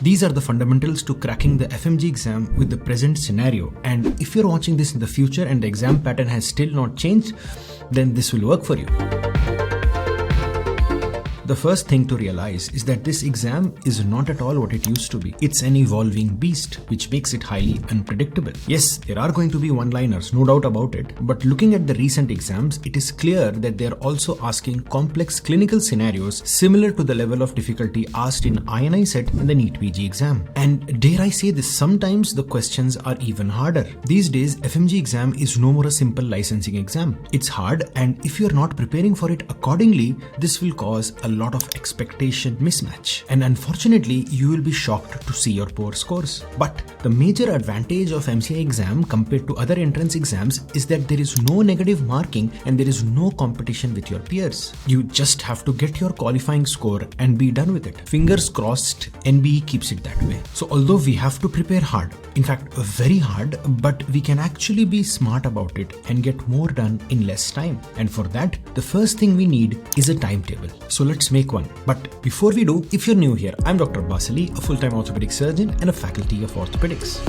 These are the fundamentals to cracking the FMG exam with the present scenario. And if you're watching this in the future and the exam pattern has still not changed, then this will work for you. The first thing to realize is that this exam is not at all what it used to be. It's an evolving beast, which makes it highly unpredictable. Yes, there are going to be one-liners, no doubt about it, but looking at the recent exams, it is clear that they are also asking complex clinical scenarios similar to the level of difficulty asked in AIIMS and the NEET PG exam. And dare I say this, sometimes the questions are even harder. These days, FMG exam is no more a simple licensing exam. It's hard, and if you're not preparing for it accordingly, this will cause a lot of expectation mismatch, and unfortunately you will be shocked to see your poor scores. But the major advantage of MCA exam compared to other entrance exams is that there is no negative marking and there is no competition with your peers. You just have to get your qualifying score and be done with it. Fingers crossed, NBE keeps it that way. So although we have to prepare hard, in fact very hard, but we can actually be smart about it and get more done in less time. And for that, the first thing we need is a timetable. So let's make one. But before we do, if you're new here, I'm Dr. Basali, a full-time orthopedic surgeon and a faculty of orthopedics.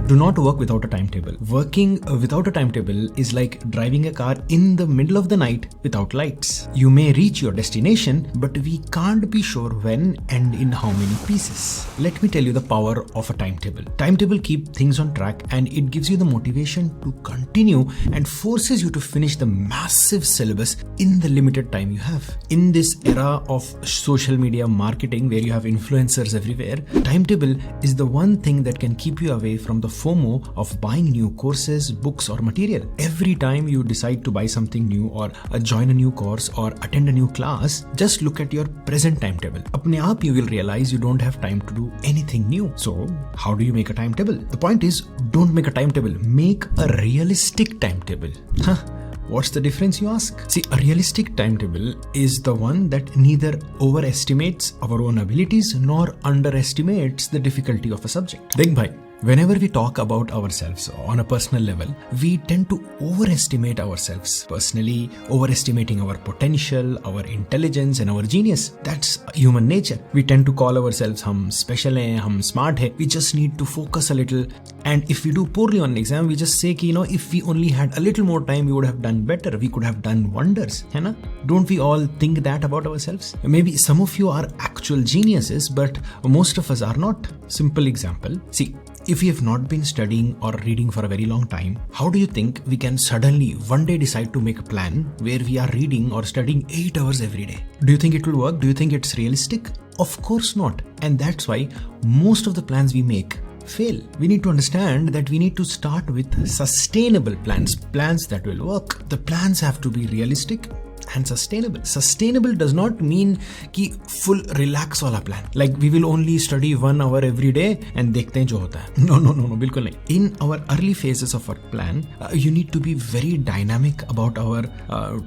Do not work without a timetable. Working without a timetable is like driving a car in the middle of the night without lights. You may reach your destination, but we can't be sure when and in how many pieces. Let me tell you the power of a timetable. Timetable keeps things on track and it gives you the motivation to continue and forces you to finish the massive syllabus in the limited time you have. In this era of social media marketing where you have influencers everywhere, timetable is the one thing that can keep you away from the FOMO of buying new courses, books or material. Every time you decide to buy something new or join a new course or attend a new class, just look at your present timetable. Apne aap you will realize you don't have time to do anything new. So how do you make a timetable? The point is, don't make a timetable, make a realistic timetable. What's the difference, you ask? See, a realistic timetable is the one that neither overestimates our own abilities nor underestimates the difficulty of a subject. Dekh bhai, whenever we talk about ourselves on a personal level, we tend to overestimate ourselves. Personally, overestimating our potential, our intelligence and our genius. That's human nature. We tend to call ourselves hum special hai, hum smart hai. We just need to focus a little. And if we do poorly on an exam, we just say, if we only had a little more time, we would have done better. We could have done wonders. Hai na? Don't we all think that about ourselves? Maybe some of you are actual geniuses, but most of us are not. Simple example. See, if we have not been studying or reading for a very long time, how do you think we can suddenly one day decide to make a plan where we are reading or studying 8 hours every day? Do you think it will work? Do you think it's realistic? Of course not. And that's why most of the plans we make fail. We need to understand that we need to start with sustainable plans that will work. The plans have to be realistic and sustainable. Sustainable does not mean कि full relax वाला plan. Like we will only study 1 hour every day and देखते हैं जो होता है. No, बिल्कुल नहीं. In our early phases of our plan, you need to be very dynamic about our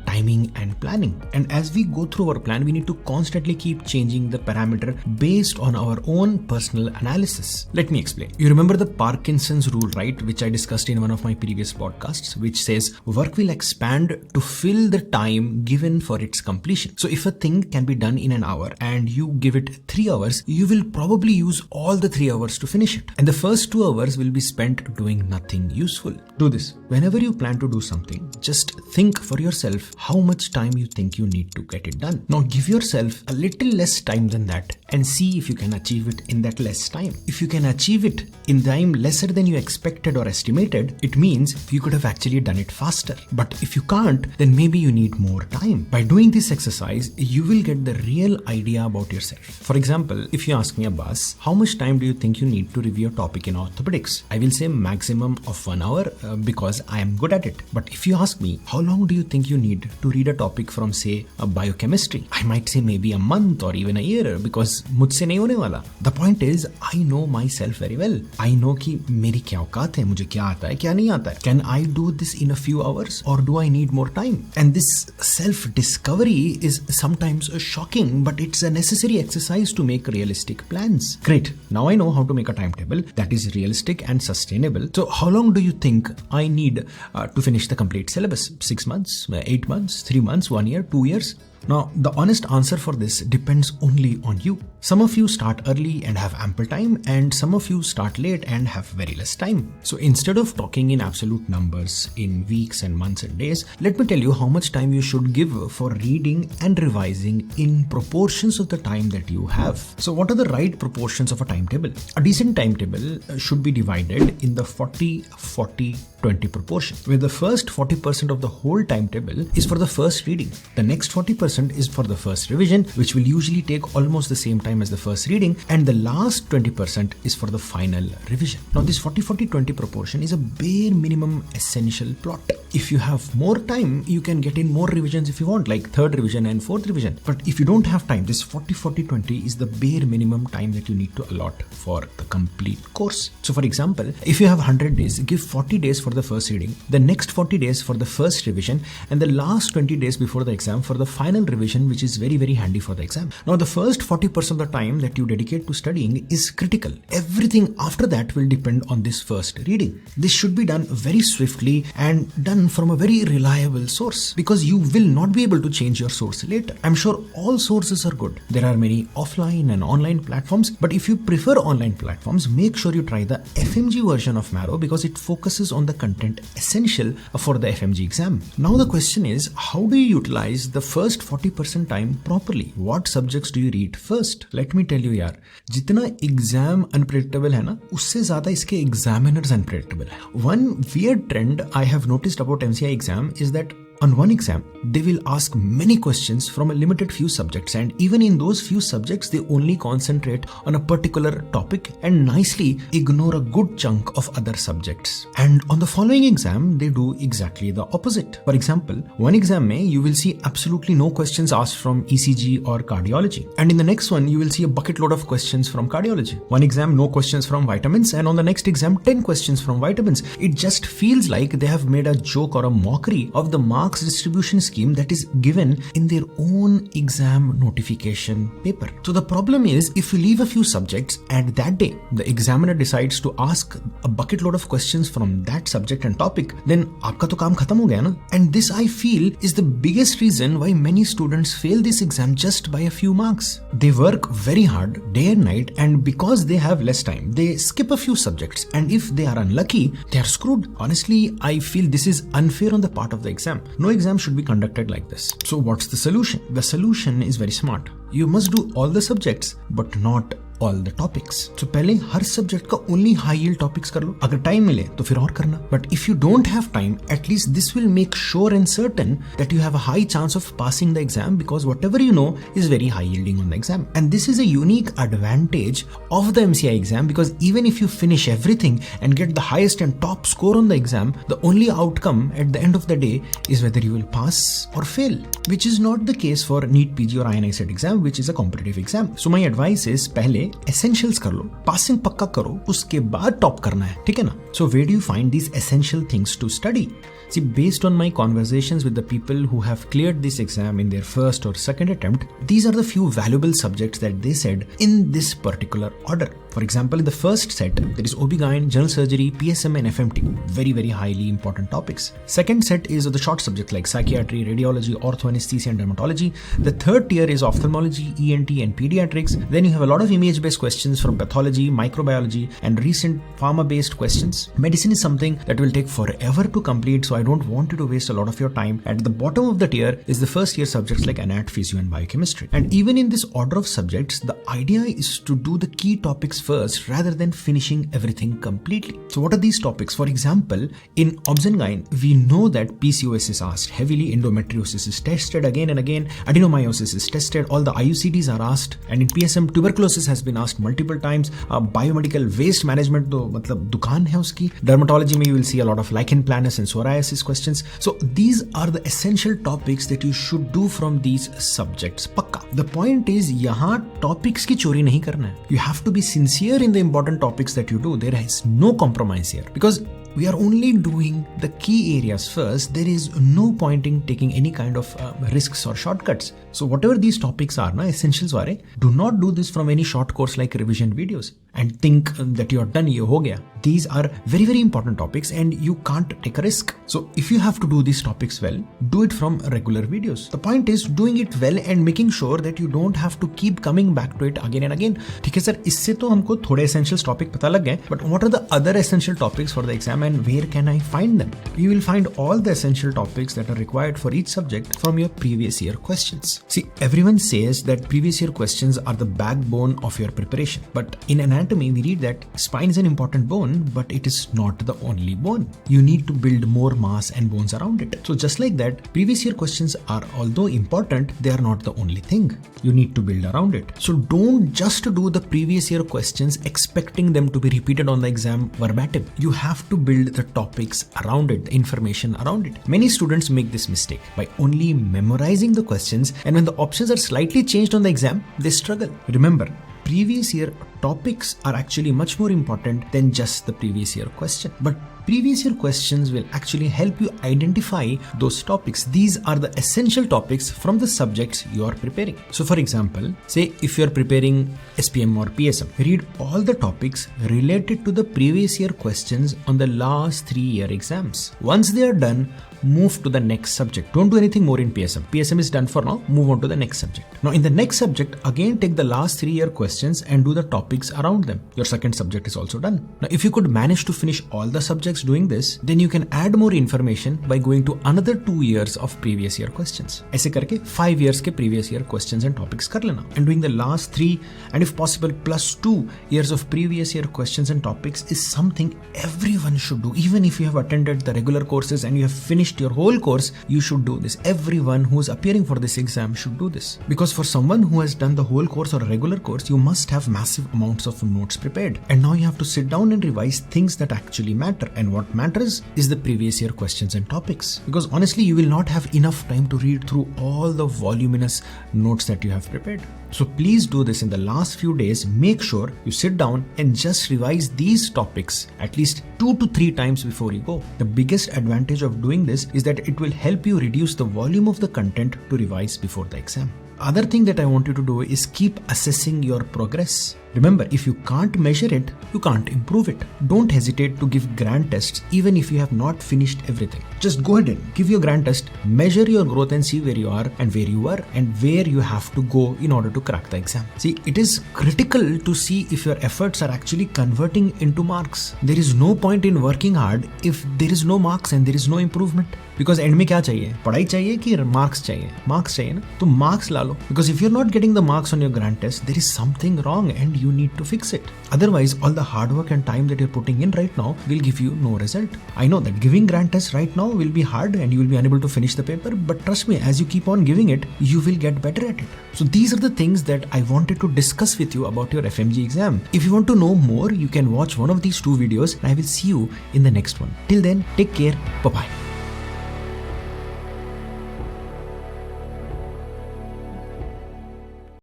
timing and planning. And as we go through our plan, we need to constantly keep changing the parameter based on our own personal analysis. Let me explain. You remember the Parkinson's rule, right? Which I discussed in one of my previous podcasts, which says work will expand to fill the time given for its completion. So if a thing can be done in an hour and you give it 3 hours, you will probably use all the 3 hours to finish it. And the first 2 hours will be spent doing nothing useful. Do this. Whenever you plan to do something, just think for yourself how much time you think you need to get it done. Now give yourself a little less time than that and see if you can achieve it in that less time. If you can achieve it in time lesser than you expected or estimated, it means you could have actually done it faster. But if you can't, then maybe you need more time. By doing this exercise, you will get the real idea about yourself. For example, if you ask me, Abbas, how much time do you think you need to review a topic in orthopedics? I will say maximum of 1 hour because I am good at it. But if you ask me, how long do you think you need to read a topic from, say, a biochemistry? I might say maybe a month or even a year because मुझसे नहीं होने वाला. The point is, I know myself very well. I know कि मेरी क्या औकात है, मुझे क्या आता है, क्या नहीं आता है. Can I do this in a few hours or do I need more time? And this self-discovery is sometimes shocking, but it's a necessary exercise to make realistic plans. Great. Now I know how to make a timetable that is realistic and sustainable. So how long do you think I need to finish the complete syllabus? 6 months, 8 months, 3 months, 1 year, 2 years? Now, the honest answer for this depends only on you. Some of you start early and have ample time, and some of you start late and have very less time. So instead of talking in absolute numbers in weeks and months and days, let me tell you how much time you should give for reading and revising in proportions of the time that you have. So what are the right proportions of a timetable? A decent timetable should be divided in the 40-40-20 proportion, where the first 40% of the whole timetable is for the first reading. The next 40% is for the first revision, which will usually take almost the same time as the first reading, and the last 20% is for the final revision. Now this 40-40-20 proportion is a bare minimum essential plot. If you have more time, you can get in more revisions if you want, like third revision and fourth revision. But if you don't have time, this 40-40-20 is the bare minimum time that you need to allot for the complete course. So for example, if you have 100 days, give 40 days for the first reading, the next 40 days for the first revision, and the last 20 days before the exam for the final revision, which is very, very handy for the exam. Now the first 40% of the time that you dedicate to studying is critical. Everything after that will depend on this first reading. This should be done very swiftly and done from a very reliable source, because you will not be able to change your source later. I'm sure all sources are good. There are many offline and online platforms, but if you prefer online platforms, make sure you try the FMG version of Marrow, because it focuses on the content essential for the FMG exam. Now the question is, how do you utilize the first 40% time properly? What subjects do you read first? Let me tell you यार, जितना exam unpredictable है ना, उससे ज़्यादा इसके examiners unpredictable है. One weird trend I have noticed about MCI exam is that on one exam, they will ask many questions from a limited few subjects, and even in those few subjects, they only concentrate on a particular topic and nicely ignore a good chunk of other subjects. And on the following exam, they do exactly the opposite. For example, one exam mein you will see absolutely no questions asked from ECG or cardiology, and in the next one, you will see a bucket load of questions from cardiology. One exam, no questions from vitamins, and on the next exam, 10 questions from vitamins. It just feels like they have made a joke or a mockery of the mark distribution scheme that is given in their own exam notification paper. So the problem is, if you leave a few subjects and that day the examiner decides to ask a bucket load of questions from that subject and topic, then आपका तो काम खत्म हो गया ना. And this, I feel, is the biggest reason why many students fail this exam just by a few marks. They work very hard day and night, and because they have less time, they skip a few subjects, and if they are unlucky, they are screwed. Honestly, I feel this is unfair on the part of the exam. No exam should be conducted like this. So what's the solution? The solution is very smart. You must do all the subjects, but not all the topics. So पहले हर subject का only high yield topics कर लो. अगर time मिले तो फिर और करना. But if you don't have time, at least this will make sure and certain that you have a high chance of passing the exam, because whatever you know is very high yielding on the exam. And this is a unique advantage of the MCI exam, because even if you finish everything and get the highest and top score on the exam, the only outcome at the end of the day is whether you will pass or fail, which is not the case for NEET PG or AIIMS exam, which is a competitive exam. So my advice is, पहले essentials कर लो, passing पक्का करो, उसके बाद top करना है, ठीक है ना? So where do you find these essential things to study? See, based on my conversations with the people who have cleared this exam in their first or second attempt, these are the few valuable subjects that they said in this particular order. For example, in the first set, there is OB-GYN, General Surgery, PSM and FMT, very, very highly important topics. Second set is of the short subjects like Psychiatry, Radiology, Ortho, Anesthesia and Dermatology. The third tier is Ophthalmology, ENT and Pediatrics. Then you have a lot of image-based questions from Pathology, Microbiology and recent pharma-based questions. Medicine is something that will take forever to complete, so I don't want you to waste a lot of your time. At the bottom of the tier is the first year subjects like Anat, Physio and Biochemistry. And even in this order of subjects, the idea is to do the key topics first rather than finishing everything completely. So what are these topics? For example, in Obs and Gyn, we know that PCOS is asked heavily, endometriosis is tested again and again, adenomyosis is tested, all the IUCDs are asked, and in PSM, tuberculosis has been asked multiple times, biomedical waste management तो मतलब दुकान है उसकी. Dermatology में you will see a lot of lichen planus and psoriasis questions. So these are the essential topics that you should do from these subjects. पक्का. The point is, यहाँ topics की चोरी नहीं करना है. You have to be sincere in the important topics that you do. There is no compromise here, because we are only doing the key areas first. There is no point in taking any kind of risks or shortcuts. So whatever these topics are, essentials ware, do not do this from any short course like revision videos. and think that you're done, ye ho gaya. These are very, very important topics and you can't take a risk. So if you have to do these topics well, do it from regular videos. The point is doing it well and making sure that you don't have to keep coming back to it again and again. ठीक है sir, इससे तो हमको थोड़े essentials topic पता लग गए, but what are the other essential topics for the exam and where can I find them? You will find all the essential topics that are required for each subject from your previous year questions. See, everyone says that previous year questions are the backbone of your preparation, but in anatomy we read that spine is an important bone, but it is not the only bone. You need to build more mass and bones around it. So just like that, previous year questions are, although important, they are not the only thing. You need to build around it. So don't just do the previous year questions expecting them to be repeated on the exam verbatim. You have to build the topics around it, the information around it. Many students make this mistake by only memorizing the questions, and when the options are slightly changed on the exam, they struggle. Remember, previous year topics are actually much more important than just the previous year question. But previous year questions will actually help you identify those topics. These are the essential topics from the subjects you are preparing. So for example, say if you are preparing SPM or PSM, read all the topics related to the previous year questions on the last 3 year exams. Once they are done, move to the next subject. Don't do anything more in PSM. PSM is done for now. Move on to the next subject. Now in the next subject, again take the last 3 year questions and do the topics around them. Your second subject is also done. Now if you could manage to finish all the subjects doing this, then you can add more information by going to another 2 years of previous year questions. ऐसे करके 5 years के previous year questions and topics कर लेना. And doing the last 3 and if possible plus 2 years of previous year questions and topics is something everyone should do. Even if you have attended the regular courses and you have finished your whole course, you should do this. Everyone who is appearing for this exam should do this. Because for someone who has done the whole course or a regular course, you must have massive amounts of notes prepared. And now you have to sit down and revise things that actually matter. And what matters is the previous year questions and topics. Because honestly, you will not have enough time to read through all the voluminous notes that you have prepared. So please do this in the last few days. Make sure you sit down and just revise these topics at least 2 to 3 times before you go. The biggest advantage of doing this is that it will help you reduce the volume of the content to revise before the exam. Other thing that I want you to do is keep assessing your progress. Remember, if you can't measure it, you can't improve it. Don't hesitate to give grand tests even if you have not finished everything. Just go ahead and give your grand test, measure your growth and see where you are and where you were and where you have to go in order to crack the exam. See, it is critical to see if your efforts are actually converting into marks. There is no point in working hard if there is no marks and there is no improvement. Because end में क्या चाहिए? पढ़ाई चाहिए कि marks चाहिए? Marks चाहिए ना? तो marks La low. Because if you're not getting the marks on your grand test, there is something wrong and you need to fix it. Otherwise, all the hard work and time that you're putting in right now will give you no result. I know that giving grand tests right now will be hard and you will be unable to finish the paper, but trust me, as you keep on giving it, you will get better at it. So these are the things that I wanted to discuss with you about your FMG exam. If you want to know more, you can watch one of these 2 videos and I will see you in the next one. Till then, take care. Bye-bye.